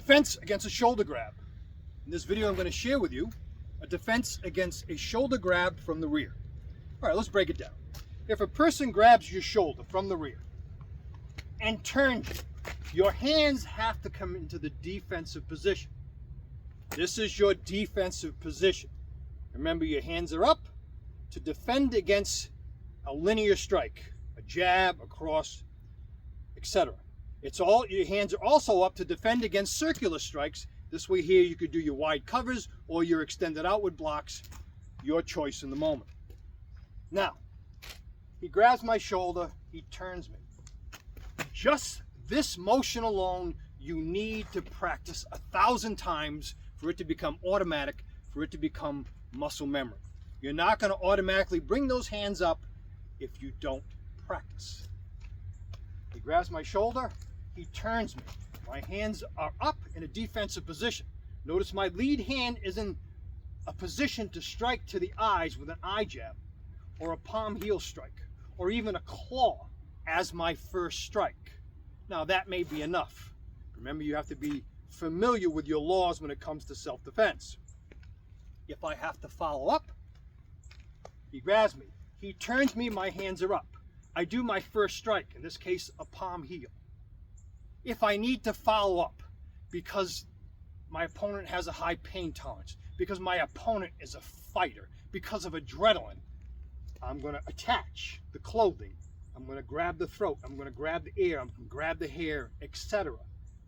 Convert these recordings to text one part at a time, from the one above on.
defense against a shoulder grab. In this video, I'm going to share with you a defense against a shoulder grab from the rear. All right, let's break it down. If a person grabs your shoulder from the rear and turns you, your hands have to come into the defensive position. This is your defensive position. Remember, your hands are up to defend against a linear strike, a jab, a cross, etc. Your hands are also up to defend against circular strikes. This way here you could do your wide covers or your extended outward blocks, your choice in the moment. Now, he grabs my shoulder, he turns me. Just this motion alone, you need to practice 1,000 times for it to become automatic, for it to become muscle memory. You're not going to automatically bring those hands up if you don't practice. He grabs my shoulder, he turns me. My hands are up in a defensive position. Notice my lead hand is in a position to strike to the eyes with an eye jab, or a palm heel strike, or even a claw as my first strike. Now that may be enough. Remember, you have to be familiar with your laws when it comes to self-defense. If I have to follow up, he grabs me, he turns me, my hands are up. I do my first strike, in this case a palm heel. If I need to follow up because my opponent has a high pain tolerance, because my opponent is a fighter, because of adrenaline, I'm going to attach the clothing, I'm going to grab the throat, I'm going to grab the ear, I'm going to grab the hair, etc.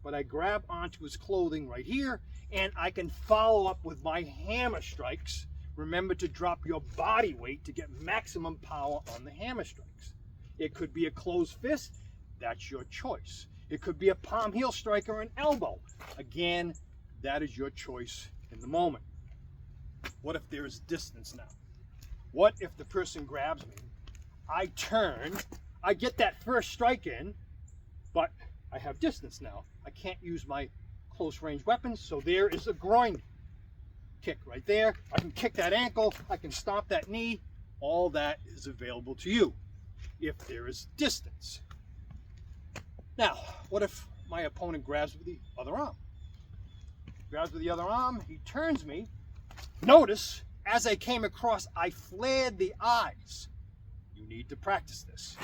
But I grab onto his clothing right here, and I can follow up with my hammer strikes. Remember to drop your body weight to get maximum power on the hammer strikes. It could be a closed fist, that's your choice. It could be a palm heel strike or an elbow. Again, that is your choice in the moment. What if there is distance now? What if the person grabs me, I turn, I get that first strike in, but I have distance now. I can't use my close range weapons, so there is a groin kick right there. I can kick that ankle, I can stomp that knee. All that is available to you if there is distance. Now, what if my opponent grabs with the other arm? Grabs with the other arm, he turns me. Notice, as I came across, I flared the eyes. You need to practice this.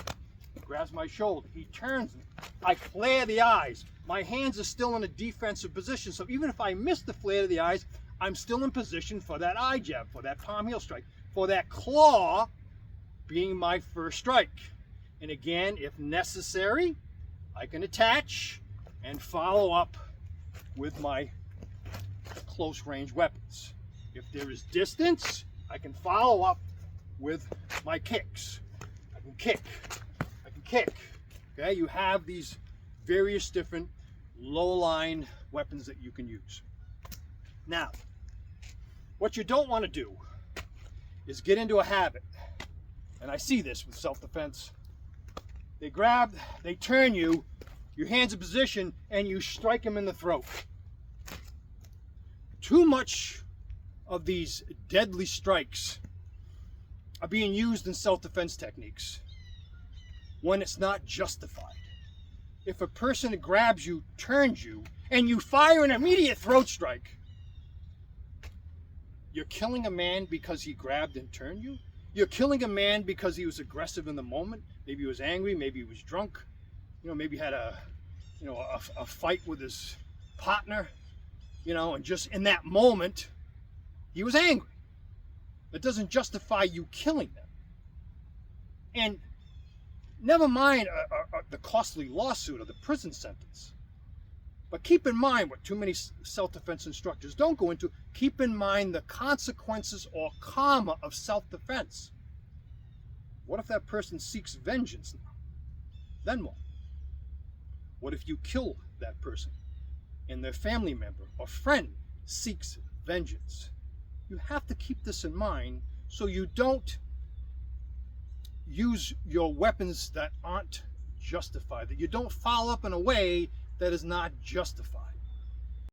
He grabs my shoulder, he turns me. I flare the eyes. My hands are still in a defensive position, so even if I miss the flare of the eyes, I'm still in position for that eye jab, for that palm heel strike, for that claw being my first strike. And again, if necessary, I can attach and follow up with my close range weapons. If there is distance, I can follow up with my kicks. I can kick, I can kick. Okay, you have these various different low-line weapons that you can use. Now, what you don't want to do is get into a habit, and I see this with self-defense. They grab, they turn you, your hands in position, and you strike them in the throat. Too much of these deadly strikes are being used in self-defense techniques when it's not justified. If a person grabs you, turns you, and you fire an immediate throat strike, you're killing a man because he grabbed and turned you? You're killing a man because he was aggressive in the moment. Maybe he was angry, maybe he was drunk, maybe had a fight with his partner, and just in that moment, he was angry. That doesn't justify you killing them. And never mind the costly lawsuit or the prison sentence. But keep in mind what too many self-defense instructors don't go into. Keep in mind the consequences or karma of self-defense. What if that person seeks vengeance now? Then what? What if you kill that person and their family member or friend seeks vengeance? You have to keep this in mind so you don't use your weapons that aren't justified, that you don't follow up in a way that is not justified.